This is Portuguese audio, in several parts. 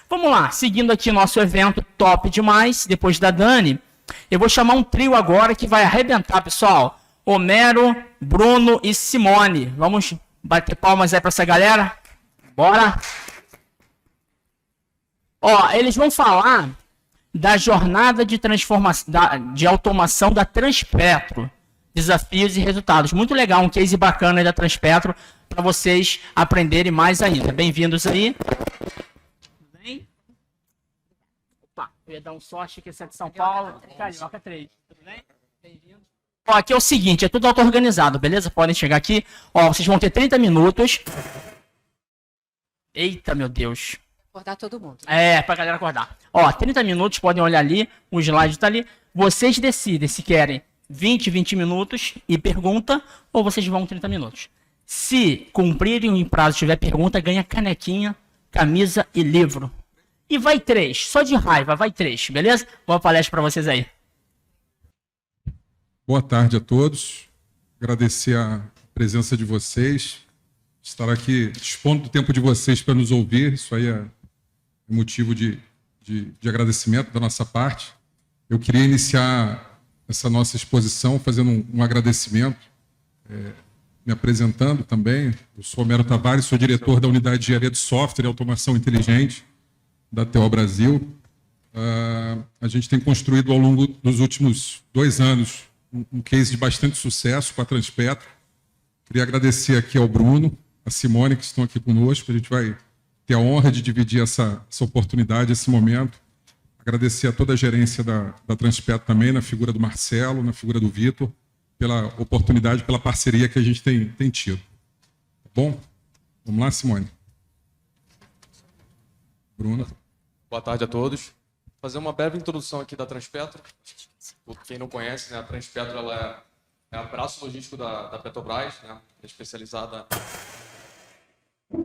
Vamos lá, seguindo aqui nosso evento top demais, depois da Dani, eu vou chamar um trio agora que vai arrebentar, pessoal. Homero, Bruno e Simone. Vamos bater palmas aí para essa galera? Bora! Ó, eles vão falar da jornada de transformação, de automação da Transpetro. Desafios e resultados. Muito legal, um case bacana aí da Transpetro para vocês aprenderem mais ainda. Bem-vindos aí. Tudo bem? Opa, eu ia dar um sorte que esse é de São Paulo. Carioca 3. Tudo bem? Bem-vindo. Ó, aqui é o seguinte, é tudo auto-organizado, beleza? Podem chegar aqui. Ó, vocês vão ter 30 minutos. Eita, meu Deus. Acordar todo mundo. É, pra galera acordar. Ó, 30 minutos, podem olhar ali, o slide tá ali. Vocês decidem se querem 20 minutos e pergunta, ou vocês vão 30 minutos. Se cumprirem o prazo e tiver pergunta, ganha canequinha, camisa e livro. E vai 3, só de raiva, vai 3, beleza? Boa palestra pra vocês aí. Boa tarde a todos. Agradecer a presença de vocês. Estar aqui dispondo do tempo de vocês para nos ouvir. Isso aí é motivo de agradecimento da nossa parte. Eu queria iniciar essa nossa exposição fazendo um agradecimento, me apresentando também. Eu sou Homero Tavares, sou diretor da Unidade de Engenharia de Software e Automação Inteligente da TO Brasil. A gente tem construído ao longo dos últimos 2 anos um case de bastante sucesso com a Transpetro. Queria agradecer aqui ao Bruno, a Simone, que estão aqui conosco. A gente vai ter a honra de dividir essa oportunidade, esse momento. Agradecer a toda a gerência da Transpetro também, na figura do Marcelo, na figura do Vitor, pela oportunidade, pela parceria que a gente tem tido. Tá bom? Vamos lá, Simone. Bruno. Boa tarde a todos. Vou fazer uma breve introdução aqui da Transpetro. Por quem não conhece, né, a Transpetro ela é o braço logístico da Petrobras, né, especializada em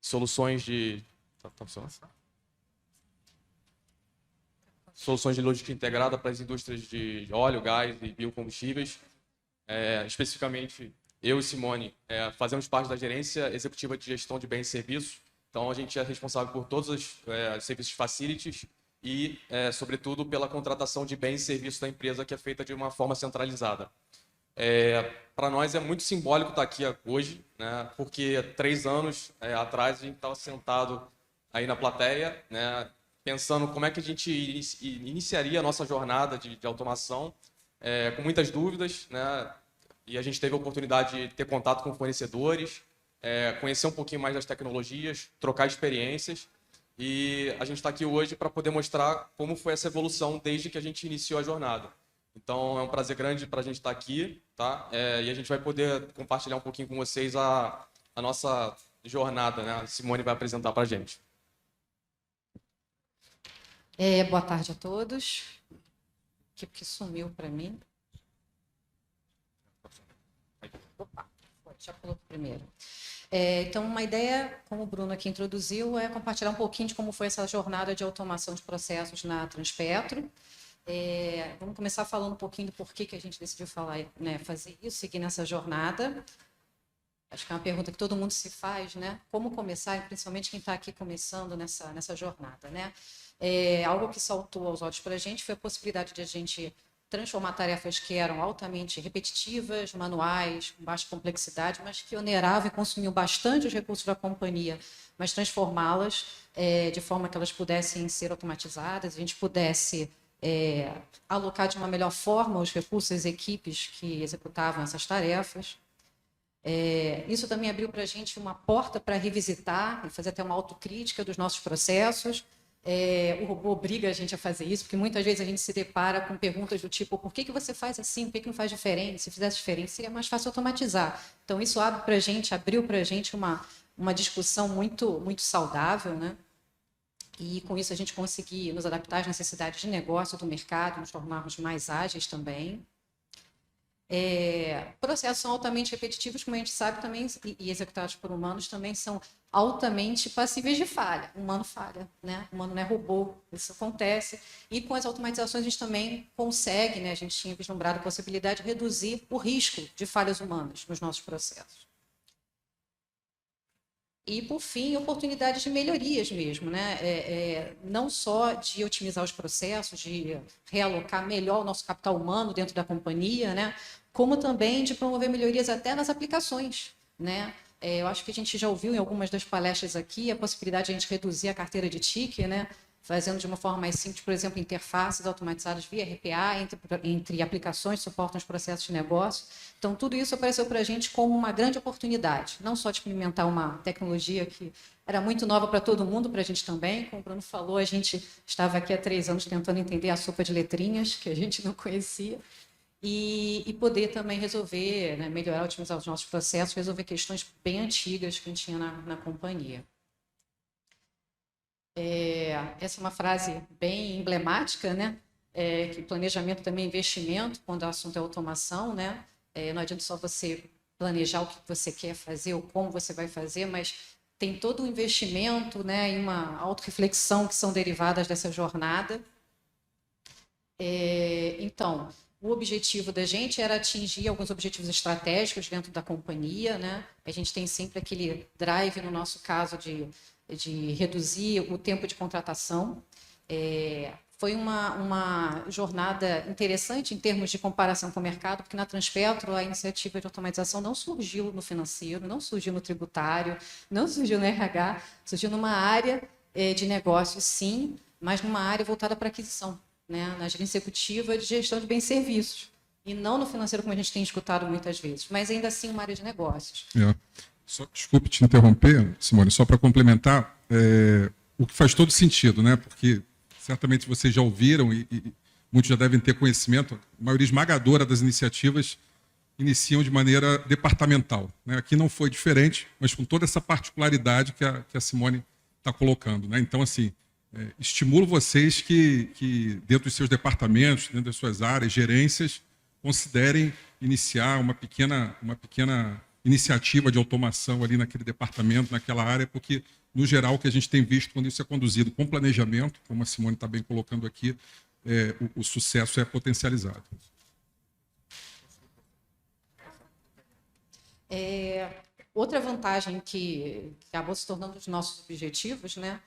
soluções de... Soluções de logística integrada para as indústrias de óleo, gás e biocombustíveis. Especificamente, eu e Simone fazemos parte da gerência executiva de gestão de bens e serviços. Então, a gente é responsável por todos os serviços facilities e, sobretudo, pela contratação de bens e serviços da empresa, que é feita de uma forma centralizada. Para nós é muito simbólico estar aqui hoje, né, porque 3 anos atrás a gente estava sentado aí na plateia, né, pensando como é que a gente iniciaria a nossa jornada de automação, com muitas dúvidas, né, e a gente teve a oportunidade de ter contato com fornecedores, conhecer um pouquinho mais das tecnologias, trocar experiências, e a gente está aqui hoje para poder mostrar como foi essa evolução desde que a gente iniciou a jornada. Então, é um prazer grande para a gente estar aqui, tá? E a gente vai poder compartilhar um pouquinho com vocês a nossa jornada, né? A Simone vai apresentar para a gente. Boa tarde a todos. Que sumiu para mim. Opa, já coloquei primeiro. Então, uma ideia, como o Bruno aqui introduziu, é compartilhar um pouquinho de como foi essa jornada de automação de processos na Transpetro. Vamos começar falando um pouquinho do porquê que a gente decidiu fazer isso, seguir nessa jornada. Acho que é uma pergunta que todo mundo se faz, né? Como começar, principalmente quem está aqui começando nessa jornada, né? Algo que saltou aos olhos para a gente foi a possibilidade de a gente transformar tarefas que eram altamente repetitivas, manuais, com baixa complexidade, mas que oneravam e consumiam bastante os recursos da companhia, mas transformá-las de forma que elas pudessem ser automatizadas, a gente pudesse alocar de uma melhor forma os recursos, as equipes que executavam essas tarefas. Isso também abriu para a gente uma porta para revisitar e fazer até uma autocrítica dos nossos processos. O robô obriga a gente a fazer isso, porque muitas vezes a gente se depara com perguntas do tipo: por que você faz assim? Por que não faz diferente? Se fizesse diferente, seria mais fácil automatizar. Então, isso abriu para a gente uma discussão muito, muito saudável, né? E, com isso, a gente conseguir nos adaptar às necessidades de negócio do mercado, nos tornarmos mais ágeis também. Processos são altamente repetitivos, como a gente sabe também, e executados por humanos também são altamente passíveis de falha. O humano falha, né? O humano não é robô, isso acontece. E com as automatizações a gente também consegue, né? A gente tinha vislumbrado a possibilidade de reduzir o risco de falhas humanas nos nossos processos. E, por fim, oportunidades de melhorias mesmo, né? Não só de otimizar os processos, de realocar melhor o nosso capital humano dentro da companhia, né? Como também de promover melhorias até nas aplicações, né? Eu acho que a gente já ouviu em algumas das palestras aqui a possibilidade de a gente reduzir a carteira de TIC, né? Fazendo de uma forma mais simples, por exemplo, interfaces automatizadas via RPA entre aplicações que suportam os processos de negócio. Então, tudo isso apareceu para a gente como uma grande oportunidade, não só de implementar uma tecnologia que era muito nova para todo mundo, para a gente também. Como o Bruno falou, a gente estava aqui há 3 anos tentando entender a sopa de letrinhas, que a gente não conhecia, e poder também resolver, né, melhorar, otimizar os nossos processos, resolver questões bem antigas que a gente tinha na companhia. Essa é uma frase bem emblemática, né? Que planejamento também é investimento, quando o assunto é automação, né? Não adianta só você planejar o que você quer fazer ou como você vai fazer, mas tem todo um investimento, né, e uma autorreflexão que são derivadas dessa jornada. Então, o objetivo da gente era atingir alguns objetivos estratégicos dentro da companhia, né? A gente tem sempre aquele drive, no nosso caso, de reduzir o tempo de contratação. Foi uma jornada interessante em termos de comparação com o mercado, porque na Transpetro a iniciativa de automatização não surgiu no financeiro, não surgiu no tributário, não surgiu no RH, surgiu numa área de negócios, sim, mas numa área voltada para aquisição, né? Na gerência executiva de gestão de bens e serviços, e não no financeiro, como a gente tem escutado muitas vezes, mas ainda assim uma área de negócios. Desculpe te interromper, Simone, só para complementar, o que faz todo sentido, né? Porque certamente vocês já ouviram e muitos já devem ter conhecimento, a maioria esmagadora das iniciativas iniciam de maneira departamental, né? Aqui não foi diferente, mas com toda essa particularidade que a Simone está colocando, né? Então, assim, estimulo vocês que dentro dos seus departamentos, dentro das suas áreas, gerências, considerem iniciar uma pequena iniciativa de automação ali naquele departamento, naquela área, porque, no geral, o que a gente tem visto quando isso é conduzido com planejamento, como a Simone está bem colocando aqui, o sucesso é potencializado. Outra vantagem que acabou se tornando um dos nossos objetivos, né?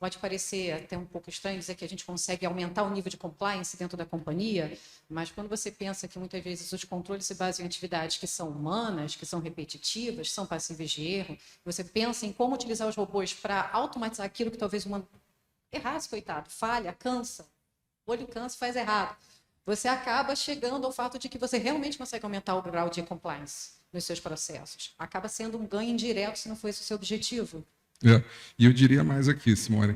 Pode parecer até um pouco estranho dizer que a gente consegue aumentar o nível de compliance dentro da companhia, mas quando você pensa que muitas vezes os controles se baseiam em atividades que são humanas, que são repetitivas, são passíveis de erro, você pensa em como utilizar os robôs para automatizar aquilo que talvez o humano errasse, coitado, falha, cansa, o olho cansa e faz errado. Você acaba chegando ao fato de que você realmente consegue aumentar o grau de compliance nos seus processos. Acaba sendo um ganho indireto se não for esse o seu objetivo. E eu diria mais aqui, Simone,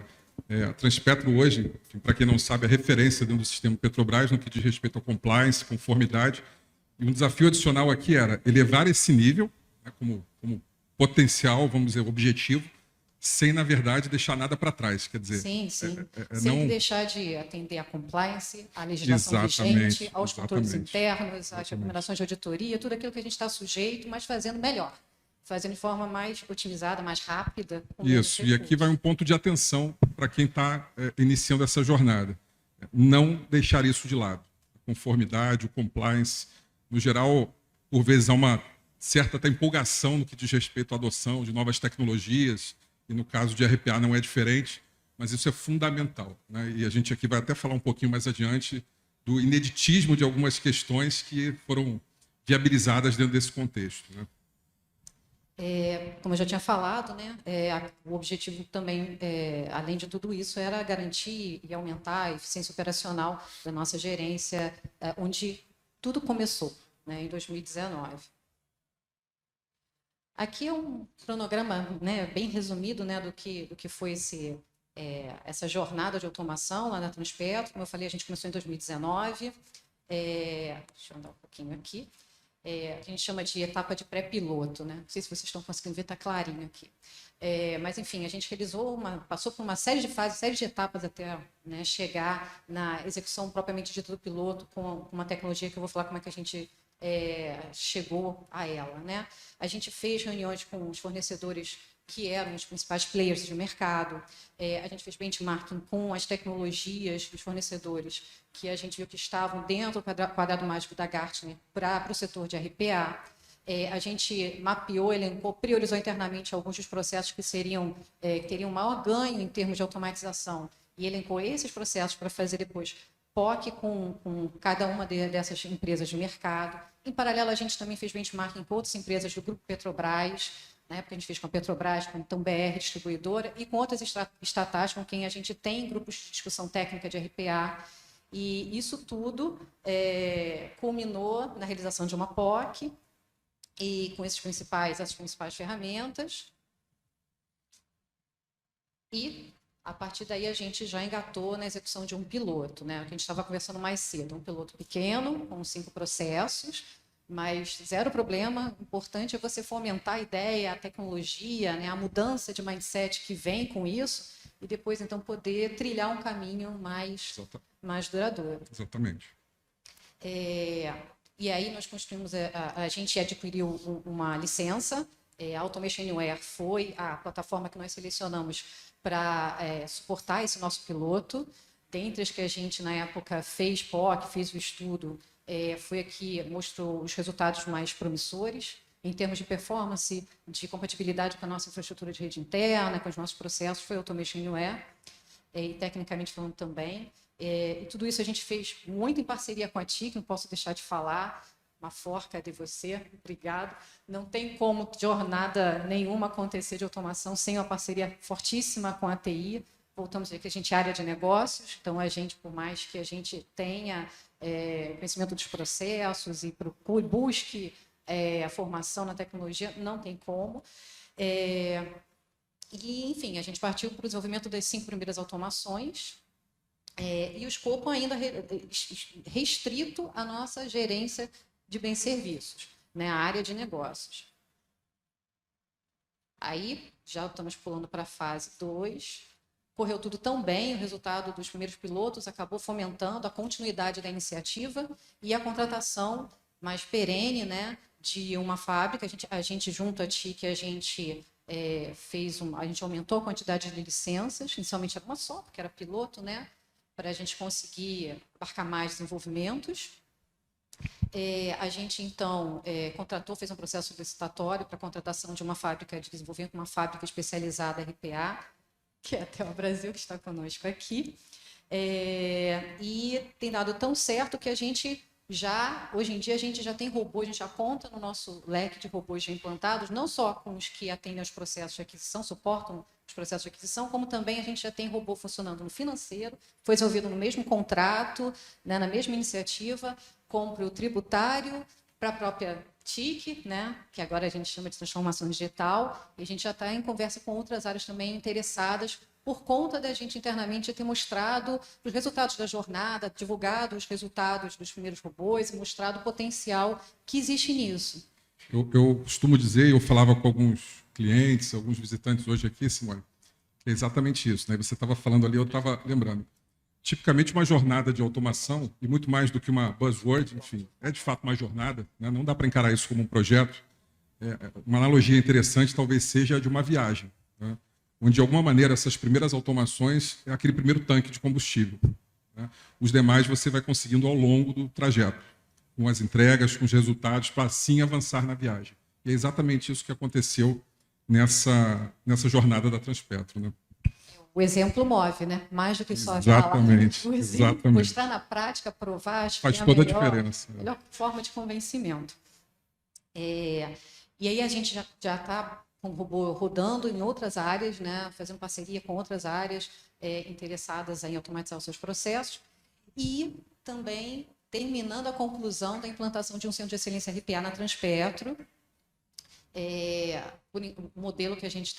a Transpetro hoje, para quem não sabe, é referência dentro do sistema Petrobras no que diz respeito ao compliance, conformidade, e um desafio adicional aqui era elevar esse nível, né, como potencial, vamos dizer, objetivo, sem, na verdade, deixar nada para trás. Quer dizer, sim. Sem não deixar de atender a compliance, a legislação vigente, aos controles internos, às recomendações de auditoria, tudo aquilo que a gente está sujeito, mas fazendo melhor. Fazendo de forma mais otimizada, mais rápida. Isso, e aqui vai um ponto de atenção para quem está iniciando essa jornada. Não deixar isso de lado. A conformidade, o compliance, no geral, por vezes há uma certa até empolgação no que diz respeito à adoção de novas tecnologias, e no caso de RPA não é diferente, mas isso é fundamental, né? E a gente aqui vai até falar um pouquinho mais adiante do ineditismo de algumas questões que foram viabilizadas dentro desse contexto, né? Como eu já tinha falado, né, o objetivo também, além de tudo isso, era garantir e aumentar a eficiência operacional da nossa gerência, onde tudo começou, né, em 2019. Aqui é um cronograma, né, bem resumido, né, do que foi essa jornada de automação lá na Transpetro. Como eu falei, a gente começou em 2019. Deixa eu andar um pouquinho aqui. A gente chama de etapa de pré-piloto, né? Não sei se vocês estão conseguindo ver, está clarinho aqui. Mas, enfim, a gente passou por uma série de fases, série de etapas até, né, chegar na execução propriamente dita do piloto com uma tecnologia que eu vou falar como é que a gente chegou a ela, né? A gente fez reuniões com os fornecedores que eram os principais players do mercado. A gente fez benchmarking com as tecnologias dos fornecedores que a gente viu que estavam dentro do quadrado mágico da Gartner para o setor de RPA. A gente mapeou, elencou, priorizou internamente alguns dos processos que teriam maior ganho em termos de automatização e elencou esses processos para fazer depois POC com cada uma dessas empresas de mercado. Em paralelo, a gente também fez benchmarking com outras empresas do Grupo Petrobras, na época a gente fez com a Petrobras, com a Então BR Distribuidora e com outras estatais com quem a gente tem grupos de discussão técnica de RPA. E isso tudo culminou na realização de uma POC e com essas principais ferramentas. E, a partir daí, a gente já engatou na execução de um piloto, né? O que a gente estava conversando mais cedo, um piloto pequeno, com 5 processos, mas zero problema. O importante é você fomentar a ideia, a tecnologia, né? A mudança de mindset que vem com isso, e depois, então, poder trilhar um caminho mais duradouro. Exatamente. E aí nós construímos, a gente adquiriu uma licença, a Automation Anywhere foi a plataforma que nós selecionamos para suportar esse nosso piloto. Dentre as que a gente, na época, fez POC, fez o estudo, foi a que mostrou os resultados mais promissores, em termos de performance, de compatibilidade com a nossa infraestrutura de rede interna, com os nossos processos, foi a Automation Anywhere, e tecnicamente falando também. E tudo isso a gente fez muito em parceria com a TIC, não posso deixar de falar. Mafor, cadê você? Obrigado. Não tem como jornada nenhuma acontecer de automação sem uma parceria fortíssima com a TI. Voltamos a dizer que a gente é área de negócios, então a gente, por mais que a gente tenha conhecimento dos processos e busque a formação na tecnologia, não tem como. E, enfim, a gente partiu para o desenvolvimento das 5 primeiras automações, e o escopo ainda restrito à nossa gerência de bens e serviços, né, a área de negócios. Aí, já estamos pulando para a fase 2. Correu tudo tão bem, o resultado dos primeiros pilotos acabou fomentando a continuidade da iniciativa e a contratação mais perene, né, de uma fábrica. A gente junto à TIC, a gente a gente aumentou a quantidade de licenças, inicialmente era uma só, porque era piloto, né, para a gente conseguir abarcar mais desenvolvimentos. A gente, então, fez um processo licitatório para a contratação de uma fábrica de desenvolvimento, uma fábrica especializada RPA, que é a Tel Brasil, que está conosco aqui. E tem dado tão certo que a gente hoje em dia, a gente já tem robôs, a gente já conta no nosso leque de robôs já implantados, não só com os que atendem aos processos de aquisição, suportam os processos de aquisição, como também a gente já tem robô funcionando no financeiro, foi desenvolvido no mesmo contrato, né, na mesma iniciativa, como para o tributário, para a própria TIC, né, que agora a gente chama de transformação digital, e a gente já está em conversa com outras áreas também interessadas, por conta da gente internamente ter mostrado os resultados da jornada, divulgado os resultados dos primeiros robôs e mostrado o potencial que existe nisso. Eu costumo dizer, eu falava com alguns clientes, alguns visitantes hoje aqui, Simone, que é exatamente isso, né? Você estava falando ali, eu estava lembrando. Tipicamente uma jornada de automação, e muito mais do que uma buzzword, enfim, é de fato uma jornada, né? Não dá para encarar isso como um projeto. Uma analogia interessante talvez seja a de uma viagem, né? Onde, de alguma maneira, essas primeiras automações é aquele primeiro tanque de combustível, né? Os demais você vai conseguindo ao longo do trajeto, com as entregas, com os resultados, para assim avançar na viagem. E é exatamente isso que aconteceu nessa jornada da Transpetro, né? O exemplo move, né? Mais do que só exatamente, falar. O exemplo, exatamente. mostrar na prática, provar, acho faz que é toda a diferença. melhor forma de convencimento. E aí a gente já está com o robô rodando em outras áreas, né? Fazendo parceria com outras áreas interessadas em automatizar os seus processos e também terminando a conclusão da implantação de um centro de excelência RPA na Transpetro. O modelo que a gente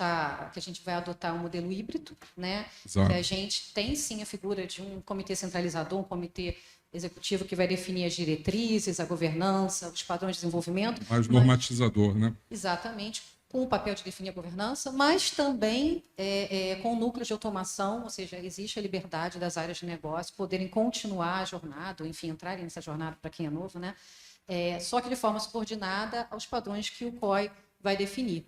vai adotar é um modelo híbrido, né? Exato. Que a gente tem sim a figura de um comitê centralizador, um comitê executivo que vai definir as diretrizes, a governança, os padrões de desenvolvimento. Mais normatizador, né? Exatamente, com o papel de definir a governança, mas também com o núcleo de automação, ou seja, existe a liberdade das áreas de negócio poderem continuar a jornada, ou enfim, entrarem nessa jornada para quem é novo, né? Só que de forma subordinada aos padrões que o COI vai definir.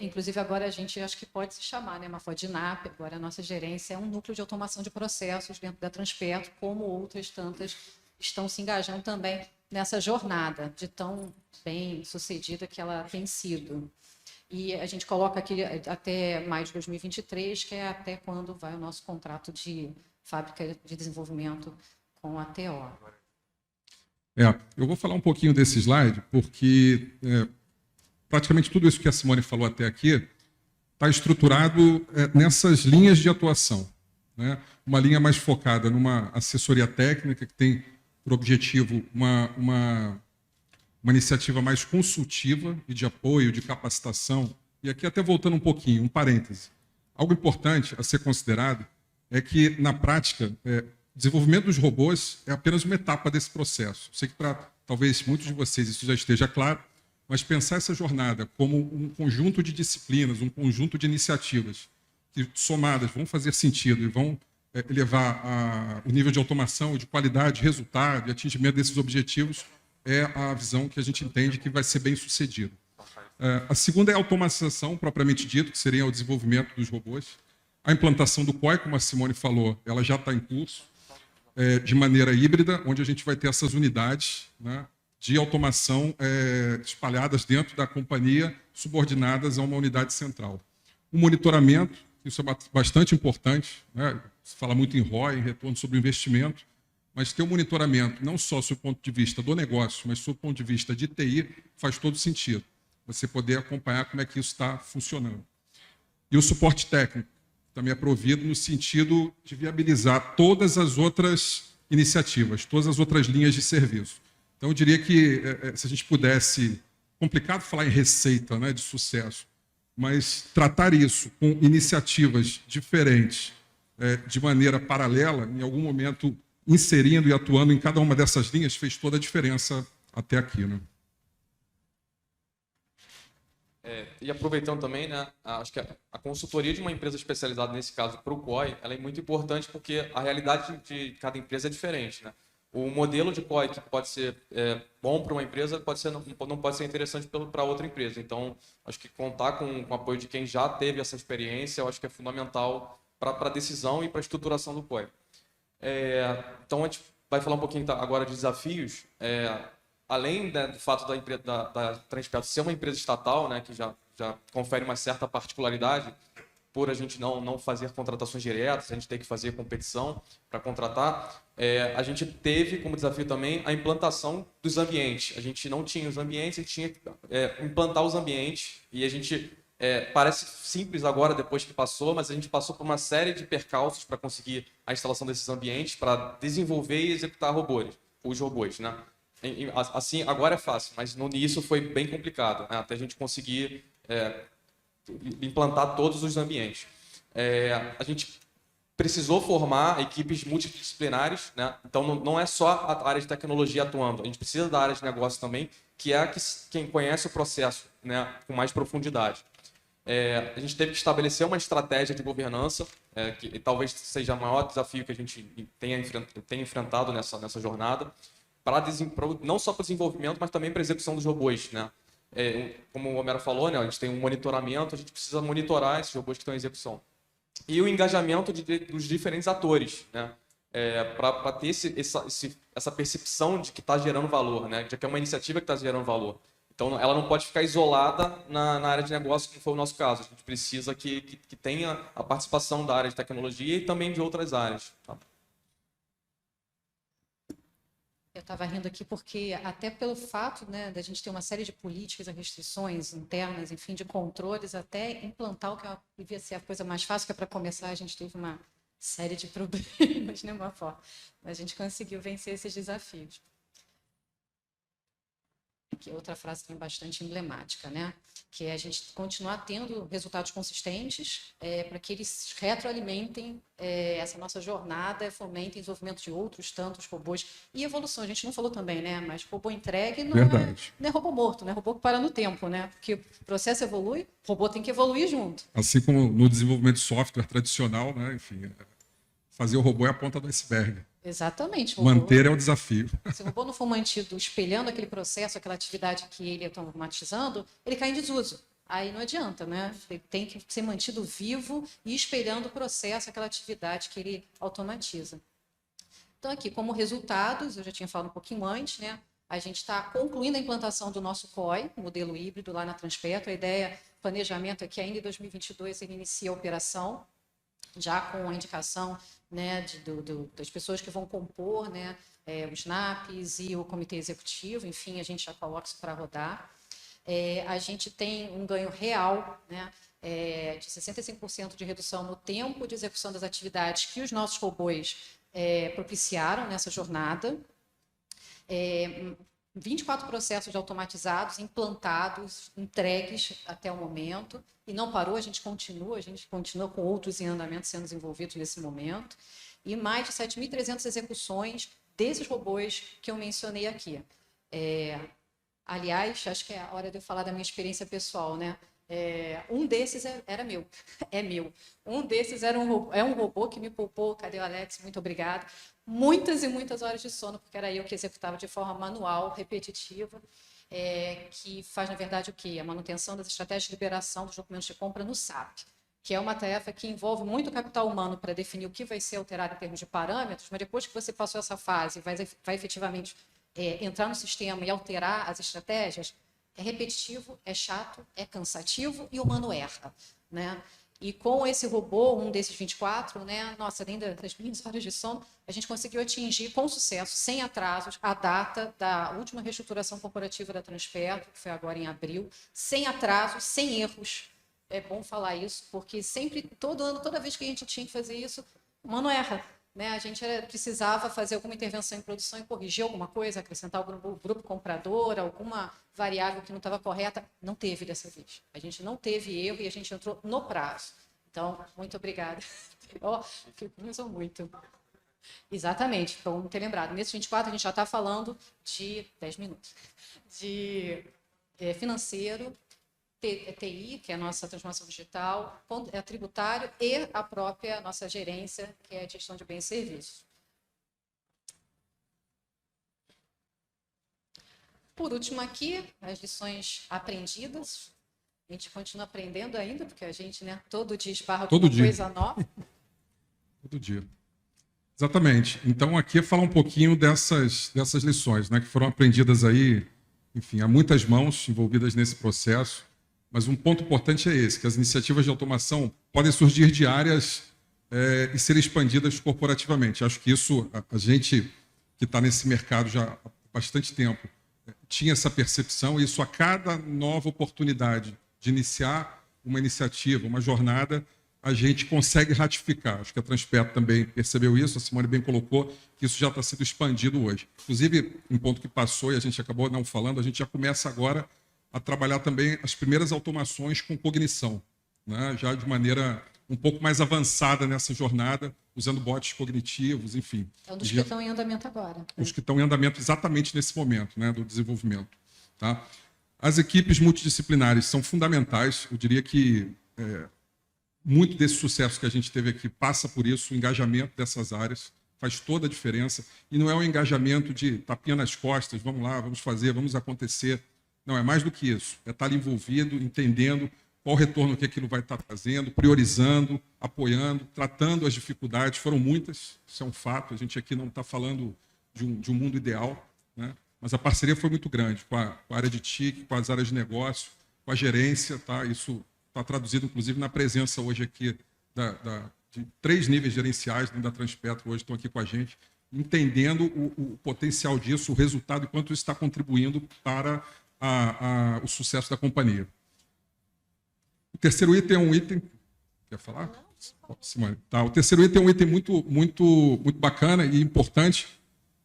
Inclusive, agora a gente acho que pode se chamar, né, Mafor, de NAP, agora a nossa gerência é um núcleo de automação de processos dentro da Transpetro, como outras tantas estão se engajando também, nessa jornada de tão bem sucedida que ela tem sido. E a gente coloca aqui até maio de 2023, que é até quando vai o nosso contrato de fábrica de desenvolvimento com a TO. Eu vou falar um pouquinho desse slide, porque praticamente tudo isso que a Simone falou até aqui está estruturado nessas linhas de atuação, né? Uma linha mais focada numa assessoria técnica, que tem por objetivo uma iniciativa mais consultiva e de apoio, de capacitação. E aqui até voltando um pouquinho, um parêntese. Algo importante a ser considerado é que, na prática, o desenvolvimento dos robôs é apenas uma etapa desse processo. Sei que para talvez muitos de vocês isso já esteja claro, mas pensar essa jornada como um conjunto de disciplinas, um conjunto de iniciativas que, somadas, vão fazer sentido e vão elevar o nível de automação, de qualidade, de resultado, de atingimento desses objetivos, é a visão que a gente entende que vai ser bem sucedido. A segunda é a automatização, propriamente dito, que seria o desenvolvimento dos robôs. A implantação do COI, como a Simone falou, ela já está em curso, de maneira híbrida, onde a gente vai ter essas unidades, né, de automação espalhadas dentro da companhia, subordinadas a uma unidade central. O monitoramento, isso é bastante importante, né? Se fala muito em ROI, em retorno sobre o investimento, mas ter um monitoramento não só sob o ponto de vista do negócio, mas sob o ponto de vista de TI, faz todo sentido. Você poder acompanhar como é que isso está funcionando. E o suporte técnico também é provido no sentido de viabilizar todas as outras iniciativas, todas as outras linhas de serviço. Então, eu diria que, se a gente pudesse... Complicado falar em receita, né, de sucesso, mas tratar isso com iniciativas diferentes, de maneira paralela, em algum momento inserindo e atuando em cada uma dessas linhas, fez toda a diferença até aqui, né? E aproveitando também, né, acho que a consultoria de uma empresa especializada, nesse caso para o COI, ela é muito importante porque a realidade de cada empresa é diferente, né? O modelo de COI que pode ser bom para uma empresa não pode ser interessante para outra empresa. Então, acho que contar com o apoio de quem já teve essa experiência, eu acho que é fundamental para a decisão e para a estruturação do COI. Então, a gente vai falar um pouquinho agora de desafios. Além, né, do fato da Transpetro ser uma empresa estatal, né, que já confere uma certa particularidade, por a gente não fazer contratações diretas, a gente tem que fazer competição para contratar, a gente teve como desafio também a implantação dos ambientes. A gente não tinha os ambientes, a gente tinha que implantar os ambientes, e a gente, parece simples agora, depois que passou, mas a gente passou por uma série de percalços para conseguir a instalação desses ambientes, para desenvolver e executar os robôs, né? Assim, agora é fácil, mas no início foi bem complicado, né? Até a gente conseguir implantar todos os ambientes. A gente precisou formar equipes multidisciplinares, né? Então não é só a área de tecnologia atuando, a gente precisa da área de negócio também, que é quem conhece o processo, né, com mais profundidade. A gente teve que estabelecer uma estratégia de governança, que talvez seja o maior desafio que a gente tenha enfrentado nessa jornada, não só para o desenvolvimento, mas também para a execução dos robôs, né? Como o Homero falou, né, a gente tem um monitoramento, a gente precisa monitorar esses robôs que estão em execução. E o engajamento dos diferentes atores, né, para ter essa percepção de que está gerando valor, né, de que é uma iniciativa que está gerando valor. Então, ela não pode ficar isolada na área de negócio, como foi o nosso caso. A gente precisa que tenha a participação da área de tecnologia e também de outras áreas. Tá? Eu estava rindo aqui porque, até pelo fato, né, da gente ter uma série de políticas e restrições internas, enfim, de controles, até implantar o que devia ser a coisa mais fácil, que é para começar, a gente teve uma série de problemas, né, uma forma. Mas a gente conseguiu vencer esses desafios. Aqui outra frase também bastante emblemática, né? Que é a gente continuar tendo resultados consistentes para que eles retroalimentem essa nossa jornada, fomentem o desenvolvimento de outros tantos robôs e evolução. A gente não falou também, né? Mas robô entregue não é robô morto, né? Robô que para no tempo, né? Porque o processo evolui, o robô tem que evoluir junto. Assim como no desenvolvimento de software tradicional, né? Enfim, fazer o robô é a ponta do iceberg. Exatamente. Manter é o desafio. Se o robô não for mantido espelhando aquele processo, aquela atividade que ele está automatizando, ele cai em desuso. Aí não adianta, né? Ele tem que ser mantido vivo e espelhando o processo, aquela atividade que ele automatiza. Então, aqui, como resultados, eu já tinha falado um pouquinho antes, né? A gente está concluindo a implantação do nosso COI, modelo híbrido, lá na Transpetro. A ideia, planejamento é que ainda em 2022 ele inicie a operação, já com a indicação, né, das pessoas que vão compor, né, os NAPs e o comitê executivo, enfim, a gente já coloca isso para rodar. A gente tem um ganho real, né, de 65% de redução no tempo de execução das atividades que os nossos robôs propiciaram nessa jornada. 24 processos automatizados, implantados, entregues até o momento, e não parou, a gente continua com outros em andamento sendo desenvolvidos nesse momento, e mais de 7.300 execuções desses robôs que eu mencionei aqui. Aliás, acho que é a hora de eu falar da minha experiência pessoal, né? Um desses era meu, é meu. Um desses é um robô que me poupou, cadê o Alex? Muito obrigada. Muitas e muitas horas de sono, porque era eu que executava de forma manual, repetitiva, que faz, na verdade, o quê? A manutenção das estratégias de liberação dos documentos de compra no SAP, que é uma tarefa que envolve muito capital humano para definir o que vai ser alterado em termos de parâmetros, mas depois que você passou essa fase, vai efetivamente entrar no sistema e alterar as estratégias, é repetitivo, é chato, é cansativo e o humano erra, né? E com esse robô, um desses 24, né, nossa, além das minhas horas de sono, a gente conseguiu atingir com sucesso, sem atrasos, a data da última reestruturação corporativa da Transpetro, que foi agora em abril, sem atrasos, sem erros. É bom falar isso, porque sempre, todo ano, toda vez que a gente tinha que fazer isso, o humano erra. Né? A gente precisava fazer alguma intervenção em produção e corrigir alguma coisa, acrescentar algum grupo comprador, alguma variável que não estava correta. Não teve dessa vez. A gente não teve erro e a gente entrou no prazo. Então, muito obrigada. Fico muito. Exatamente, para não ter lembrado. Nesse 24, a gente já está falando de 10 minutos. De financeiro, TI, que é a nossa transformação digital, tributário e a própria nossa gerência, que é a gestão de bens e serviços. Por último aqui, as lições aprendidas. A gente continua aprendendo ainda, porque a gente, né, todo dia esbarra com uma coisa nova. Todo dia. Exatamente. Então, aqui é falar um pouquinho dessas lições, né, que foram aprendidas aí, enfim, há muitas mãos envolvidas nesse processo. Mas um ponto importante é esse, que as iniciativas de automação podem surgir de áreas e serem expandidas corporativamente. Acho que isso, a gente que está nesse mercado já há bastante tempo, tinha essa percepção, e isso a cada nova oportunidade de iniciar uma iniciativa, uma jornada, a gente consegue ratificar. Acho que a Transpetro também percebeu isso, a Simone bem colocou, que isso já está sendo expandido hoje. Inclusive, um ponto que passou e a gente acabou não falando, a gente já começa agora a trabalhar também as primeiras automações com cognição, né? Já de maneira um pouco mais avançada nessa jornada, usando bots cognitivos, enfim. É um dos que estão em andamento agora. Né? Os que estão em andamento exatamente nesse momento, né, do desenvolvimento. Tá? As equipes multidisciplinares são fundamentais. Eu diria que muito desse sucesso que a gente teve aqui passa por isso, o engajamento dessas áreas faz toda a diferença. E não é um engajamento de tapinha nas costas, vamos lá, vamos fazer, vamos acontecer. Não, é mais do que isso. É estar ali envolvido, entendendo qual o retorno que aquilo vai estar trazendo, priorizando, apoiando, tratando as dificuldades. Foram muitas, isso é um fato. A gente aqui não está falando de um mundo ideal, né? Mas a parceria foi muito grande com a área de TIC, com as áreas de negócio, com a gerência. Tá? Isso está traduzido, inclusive, na presença hoje aqui de 3 níveis gerenciais dentro da Transpetro, hoje estão aqui com a gente, entendendo o potencial disso, o resultado e quanto isso está contribuindo para o sucesso da companhia. O terceiro item é um item... Quer falar? Simone. Tá. O terceiro item é um item muito bacana e importante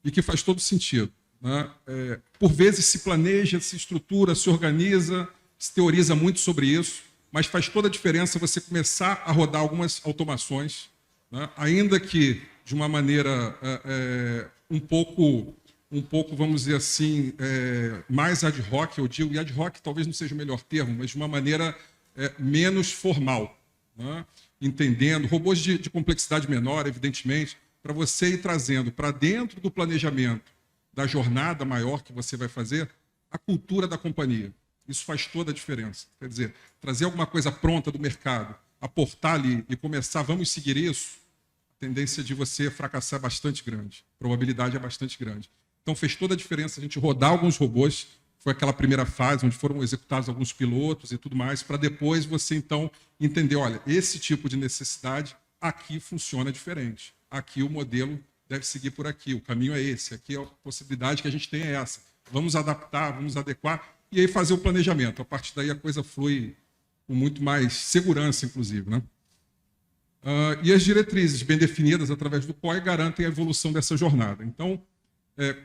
e que faz todo sentido. Né? Por vezes se planeja, se estrutura, se organiza, se teoriza muito sobre isso, mas faz toda a diferença você começar a rodar algumas automações, né? Ainda que de uma maneira um pouco, vamos dizer assim, mais ad hoc, eu digo, e ad hoc talvez não seja o melhor termo, mas de uma maneira menos formal, né? Entendendo, robôs de complexidade menor, evidentemente, para você ir trazendo para dentro do planejamento da jornada maior que você vai fazer, a cultura da companhia. Isso faz toda a diferença. Quer dizer, trazer alguma coisa pronta do mercado, aportar ali e começar, vamos seguir isso, a tendência de você fracassar é bastante grande, a probabilidade é bastante grande. Então fez toda a diferença a gente rodar alguns robôs. Foi aquela primeira fase onde foram executados alguns pilotos e tudo mais, para depois você então entender, olha, esse tipo de necessidade aqui funciona diferente. Aqui o modelo deve seguir por aqui, o caminho é esse, aqui a possibilidade que a gente tem é essa. Vamos adaptar, vamos adequar, e aí fazer o planejamento. A partir daí a coisa flui com muito mais segurança, inclusive, né? E as diretrizes bem definidas através do POI garantem a evolução dessa jornada. Então,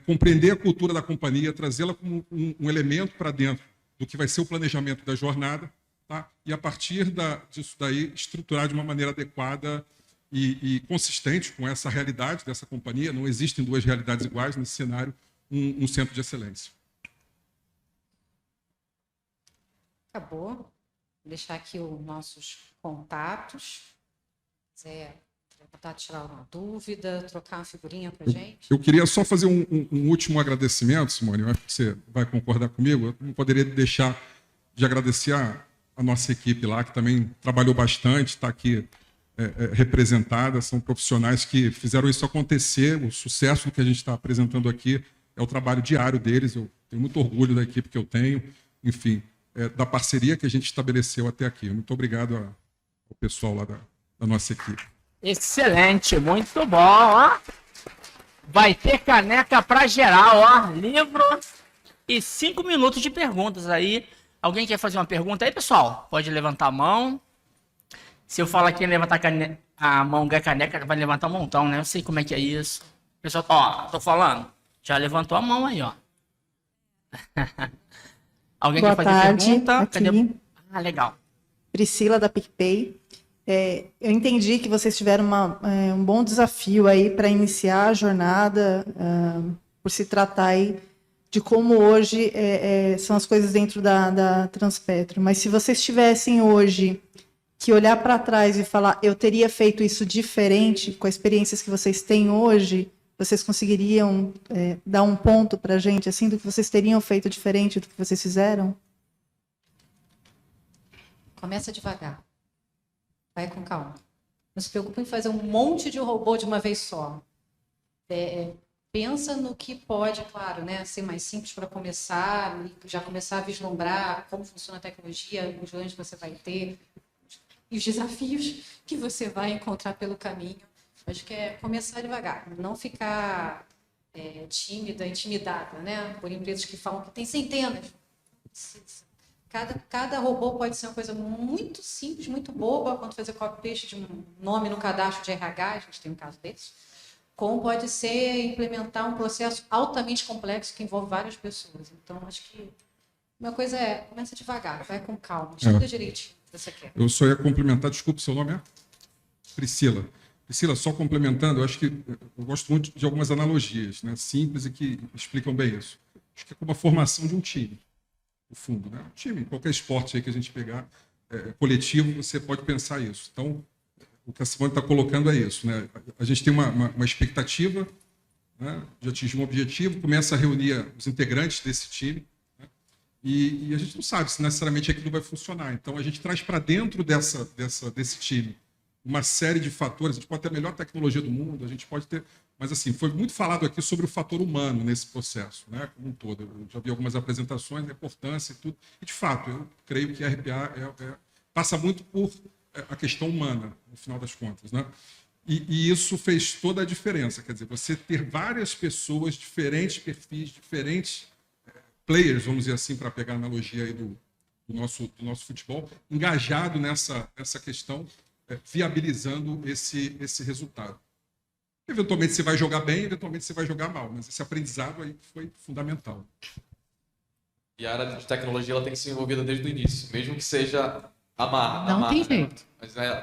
compreender a cultura da companhia, trazê-la como um elemento para dentro do que vai ser o planejamento da jornada, tá? E a partir disso daí estruturar de uma maneira adequada e consistente com essa realidade dessa companhia. Não existem duas realidades iguais nesse cenário, um centro de excelência. Acabou. Vou deixar aqui os nossos contatos. Se quiser tentar tirar alguma dúvida, trocar uma figurinha para a gente. Eu queria só fazer um último agradecimento, Simone. Eu acho que você vai concordar comigo. Eu não poderia deixar de agradecer a nossa equipe lá, que também trabalhou bastante, está aqui representada. São profissionais que fizeram isso acontecer. O sucesso que a gente está apresentando aqui é o trabalho diário deles. Eu tenho muito orgulho da equipe que eu tenho. Enfim, da parceria que a gente estabeleceu até aqui. Muito obrigado ao pessoal lá da nossa equipe. Excelente, muito bom, ó. Vai ter caneca para geral, ó. Livro e 5 minutos de perguntas aí. Alguém quer fazer uma pergunta aí, pessoal? Pode levantar a mão. Se eu falar aqui levantar a mão ganha caneca, vai levantar um montão, né? Eu sei como é que é isso. Pessoal, ó, tô falando. Já levantou a mão aí, ó. Alguém Boa quer fazer tarde, pergunta? aqui. Cadê? Ah, legal. Priscila, da PicPay. Eu entendi que vocês tiveram um bom desafio aí para iniciar a jornada, por se tratar aí de como hoje são as coisas dentro da Transpetro. Mas se vocês tivessem hoje que olhar para trás e falar, eu teria feito isso diferente, com as experiências que vocês têm hoje, vocês conseguiriam dar um ponto para a gente, assim, do que vocês teriam feito diferente do que vocês fizeram? Começa devagar. Vai com calma. Não se preocupe em fazer um monte de robô de uma vez só. Pensa no que pode, claro, né, ser mais simples para começar, e já começar a vislumbrar como funciona a tecnologia, os ganhos que você vai ter, e os desafios que você vai encontrar pelo caminho. Acho que é começar devagar, não ficar tímida, intimidada, né, por empresas que falam que tem centenas. Cada robô pode ser uma coisa muito simples, muito boba, quando fazer copy-paste de um nome no cadastro de RH, a gente tem um caso desse, como pode ser implementar um processo altamente complexo que envolve várias pessoas. Então, acho que uma coisa começa devagar, vai com calma, estuda direitinho o que você quer. Eu só ia complementar, desculpe, seu nome é? Priscila. Priscila, só complementando, eu acho que eu gosto muito de algumas analogias, né, simples e que explicam bem isso. Acho que é como a formação de um time. O fundo, né? Um time, qualquer esporte aí que a gente pegar, coletivo, você pode pensar isso. Então, o que a Simone está colocando é isso, né? A gente tem uma expectativa, né, de atingir um objetivo, começa a reunir os integrantes desse time, né, e a gente não sabe se necessariamente aquilo vai funcionar. Então, a gente traz para dentro desse time uma série de fatores. A gente pode ter a melhor tecnologia do mundo, a gente pode ter... Mas, assim, foi muito falado aqui sobre o fator humano nesse processo, né, como um todo. Eu já vi algumas apresentações, a importância e tudo. E, de fato, eu creio que a RPA passa muito por a questão humana, no final das contas, né? E isso fez toda a diferença. Quer dizer, você ter várias pessoas, diferentes perfis, diferentes players, vamos dizer assim, para pegar a analogia aí do nosso futebol, engajado nessa questão, viabilizando esse resultado. Eventualmente você vai jogar bem, eventualmente você vai jogar mal, mas esse aprendizado aí foi fundamental. E a área de tecnologia ela tem que ser envolvida desde o início, mesmo que seja Não tem jeito. Mas ela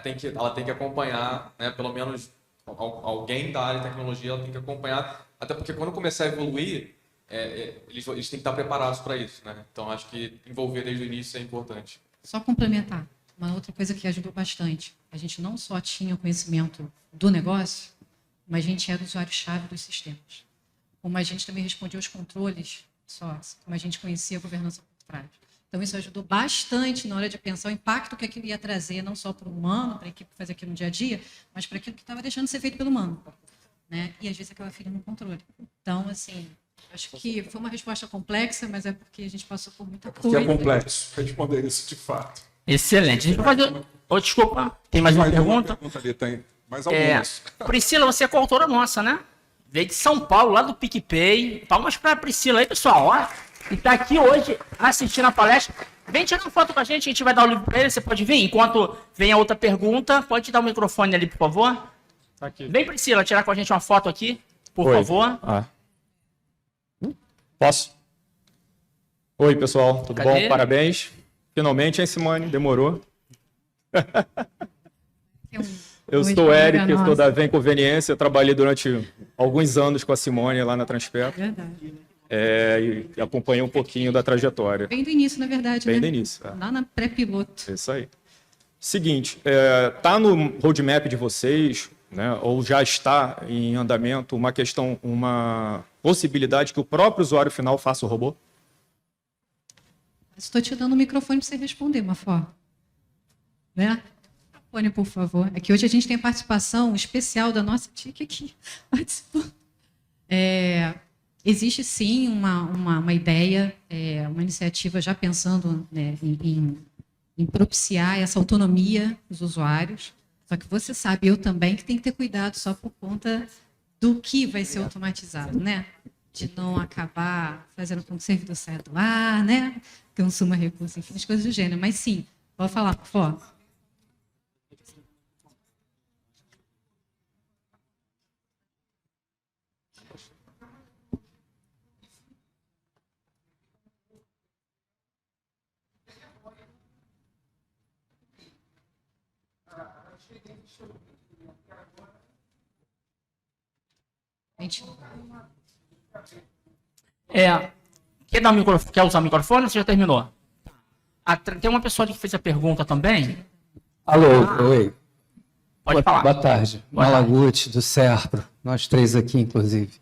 tem que acompanhar, né, pelo menos alguém da área de tecnologia, ela tem que acompanhar, até porque quando começar a evoluir, eles têm que estar preparados para isso, né? Então acho que envolver desde o início é importante. Só complementar, uma outra coisa que ajudou bastante, a gente não só tinha o conhecimento do negócio, mas a gente era usuário-chave dos sistemas. Como a gente também respondia aos controles, como a gente conhecia a governança por trás. Então, isso ajudou bastante na hora de pensar o impacto que aquilo ia trazer, não só para o humano, para a equipe fazer aquilo no dia a dia, mas para aquilo que estava deixando de ser feito pelo humano, né? E, às vezes, aquela falha no controle. Então, assim, Acho que foi uma resposta complexa, mas é porque a gente passou por muita Porque é coisa. complexo responder isso de fato. Excelente. Deixa eu fazer... Oh, desculpa, tem mais uma pergunta? Ali, tem mais É, algumas. Priscila, você é coautora nossa, né? Veio de São Paulo, lá do PicPay. Palmas pra Priscila aí, pessoal. Ó, e tá aqui hoje assistindo a palestra. Vem tirar uma foto com a gente vai dar o livro pra ele. Você pode vir? Enquanto vem a outra pergunta, pode dar o microfone ali, por favor. Tá aqui. Vem, Priscila, tirar com a gente uma foto aqui, por Oi. favor. Ah. Posso? Oi, pessoal, tudo Cadê? bom? Parabéns. Finalmente, hein, Simone? Demorou. Eu sou o Eric, eu sou da Vem Conveniência, trabalhei durante alguns anos com a Simone lá na Transpetro, Verdade. e acompanhei um pouquinho da trajetória, Bem do início, na verdade, bem né? do início. Lá na pré-piloto. É isso aí. Seguinte, tá no roadmap de vocês, né, ou já está em andamento uma possibilidade que o próprio usuário final faça o robô? Estou te dando o microfone para você responder, Mafó. Né? Microfone, por favor. É que hoje a gente tem a participação especial da nossa tia aqui. Participando. Existe sim uma ideia, uma iniciativa já pensando, né, em propiciar essa autonomia dos usuários. Só que você sabe, eu também, que tem que ter cuidado só por conta do que vai ser automatizado, né? De não acabar fazendo com que o servidor saia do ar, né? Consuma recursos, enfim, as coisas do gênero. Mas sim, pode falar, por favor. Gente, Quer usar o microfone ou você já terminou? Tem uma pessoa que fez a pergunta também. Alô, oi. Pode falar. Boa tarde. Boa tarde. Malaguti, do Serpro. Nós três aqui, inclusive.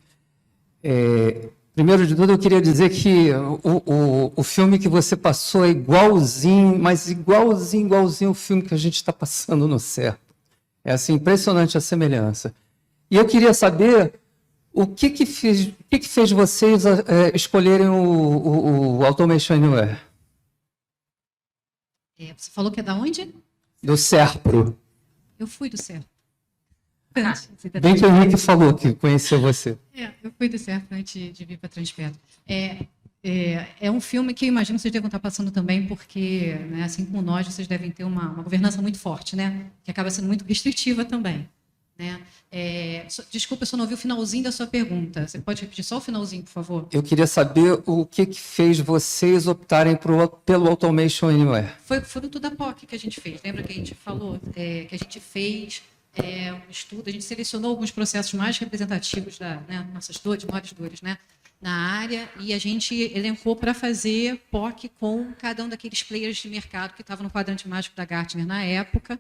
Primeiro de tudo, eu queria dizer que o filme que você passou é igualzinho, mas igualzinho o filme que a gente está passando no Serpro. É assim, impressionante a semelhança. E eu queria saber o que fez vocês escolherem o Automation Anywhere, você falou que é da onde? do Serpro. Eu fui do CERF. Bem que o Henrique falou que conheceu você. Eu fui do CERF antes de vir para Transpetro. É um filme que eu imagino que vocês devem estar passando também, porque, né, assim como nós, vocês devem ter uma governança muito forte, né? Que acaba sendo muito restritiva também. Né? Desculpa, eu só não ouvi o finalzinho da sua pergunta. Você pode repetir só o finalzinho, por favor? Eu queria saber o que fez vocês optarem pelo Automation Anywhere. Foi fruto da POC que a gente fez. Lembra que a gente falou? Que a gente fez um estudo, a gente selecionou alguns processos mais representativos nossas maiores dores, né? Na área, e a gente elencou para fazer POC com cada um daqueles players de mercado que estavam no quadrante mágico da Gartner na época,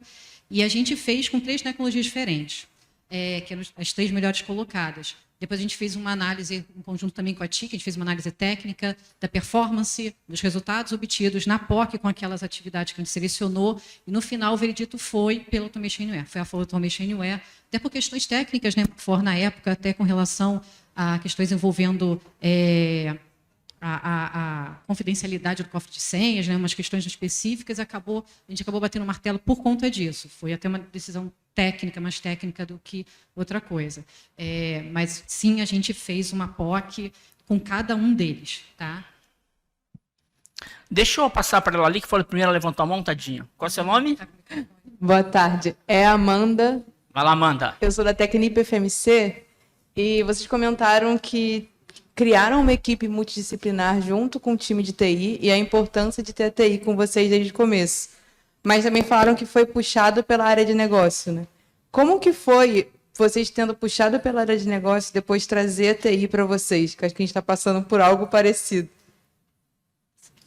e a gente fez com 3 tecnologias diferentes, que eram as 3 melhores colocadas. Depois a gente fez uma análise em conjunto também com a TIC, a gente fez uma análise técnica da performance, dos resultados obtidos na POC com aquelas atividades que a gente selecionou, e no final o veredito foi pelo Automation Anywhere, foi a Full Automation Anywhere, até por questões técnicas, né, for na época, até com relação a questões envolvendo a confidencialidade do cofre de senhas, né, umas questões específicas, a gente acabou batendo o martelo por conta disso. Foi até uma decisão técnica, mais técnica do que outra coisa. Mas, sim, a gente fez uma POC com cada um deles. Tá? Deixa eu passar para ela ali, que foi a primeira a levantar a mão, tadinha. Qual é o seu nome? Boa tarde. É a Amanda. Vai lá, Amanda. Eu sou da Tecnip FMC e vocês comentaram que criaram uma equipe multidisciplinar junto com o time de TI e a importância de ter a TI com vocês desde o começo. Mas também falaram que foi puxado pela área de negócio, né? Como que foi vocês tendo puxado pela área de negócio e depois trazer a TI para vocês? Que acho que a gente está passando por algo parecido.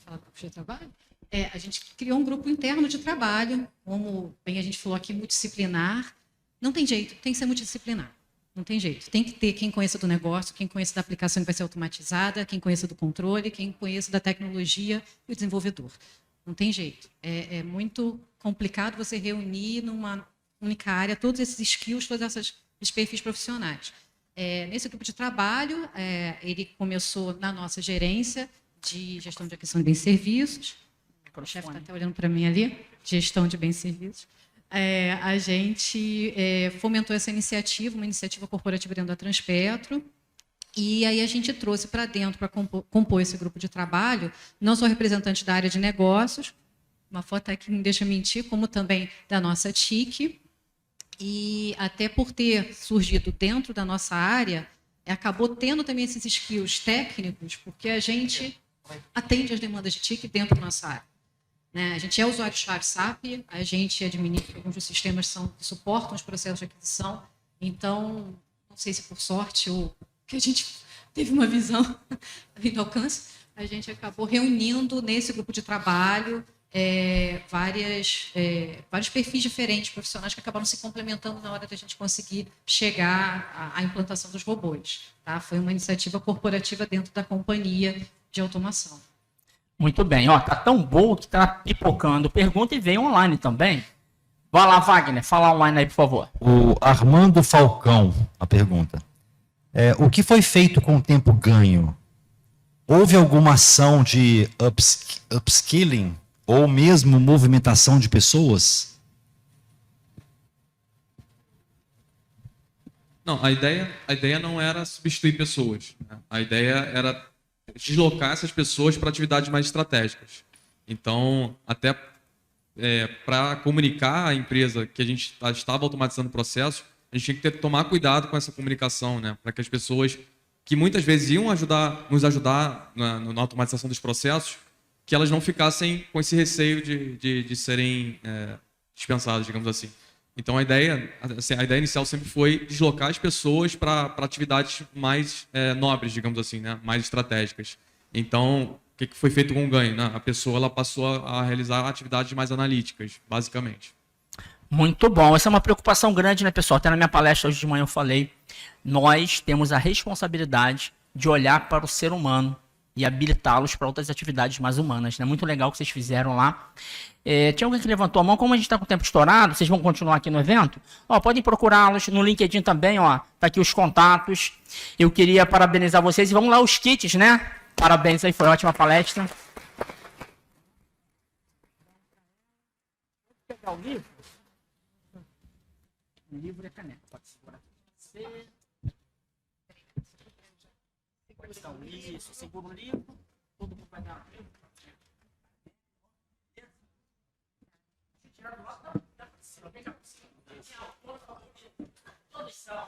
Falar para o trabalho? A gente criou um grupo interno de trabalho, como bem a gente falou aqui, multidisciplinar. Não tem jeito, tem que ser multidisciplinar. Não tem jeito. Tem que ter quem conheça do negócio, quem conheça da aplicação que vai ser automatizada, quem conheça do controle, quem conheça da tecnologia e o desenvolvedor. Não tem jeito. É muito complicado você reunir numa única área todos esses skills, todos esses perfis profissionais. Nesse grupo de trabalho, ele começou na nossa gerência de gestão de aquisição de bens e serviços. O chefe está até olhando para mim ali, gestão de bens e serviços. A gente fomentou essa iniciativa, uma iniciativa corporativa dentro da Transpetro, e aí a gente trouxe para dentro, para compor esse grupo de trabalho, não só representantes da área de negócios, uma foto aqui não me deixa mentir, como também da nossa TIC, e até por ter surgido dentro da nossa área, acabou tendo também esses skills técnicos, porque a gente atende as demandas de TIC dentro da nossa área. A gente é usuário-chave SAP, a gente administra alguns dos sistemas que suportam os processos de aquisição, então, não sei se por sorte ou que a gente teve uma visão de alcance, a gente acabou reunindo nesse grupo de trabalho vários perfis diferentes, profissionais que acabaram se complementando na hora da gente conseguir chegar à implantação dos robôs. Tá? Foi uma iniciativa corporativa dentro da companhia de automação. Muito bem. Ó, tá tão boa que tá pipocando pergunta e veio online também. Vai lá, Wagner, fala online aí, por favor. O Armando Falcão, a pergunta. O que foi feito com o tempo ganho? Houve alguma ação de upskilling ou mesmo movimentação de pessoas? Não, a ideia não era substituir pessoas, né? A ideia era deslocar essas pessoas para atividades mais estratégicas. Então, até para comunicar à empresa que a gente estava automatizando o processo, a gente tinha que tomar cuidado com essa comunicação, né? Para que as pessoas que muitas vezes iam nos ajudar na automatização dos processos, que elas não ficassem com esse receio de serem dispensadas, digamos assim. Então, a ideia inicial sempre foi deslocar as pessoas para atividades mais nobres, digamos assim, né? Mais estratégicas. Então, o que foi feito com o ganho? Né? A pessoa ela passou a realizar atividades mais analíticas, basicamente. Muito bom. Essa é uma preocupação grande, né, pessoal? Até na minha palestra hoje de manhã eu falei, nós temos a responsabilidade de olhar para o ser humano e habilitá-los para outras atividades mais humanas. Né? Muito legal o que vocês fizeram lá. Tinha alguém que levantou a mão. Como a gente está com o tempo estourado, vocês vão continuar aqui no evento? Podem procurá-los no LinkedIn também. Tá aqui os contatos. Eu queria parabenizar vocês. E vamos lá, os kits, né? Parabéns aí, foi uma ótima palestra. Vou pegar o livro. O livro é caneta. Pode segurar. Isso, segura o livro. Todo mundo vai dar o livro. Tirar do lado, não, dá pra cima, vem cá pra cima. Todos são.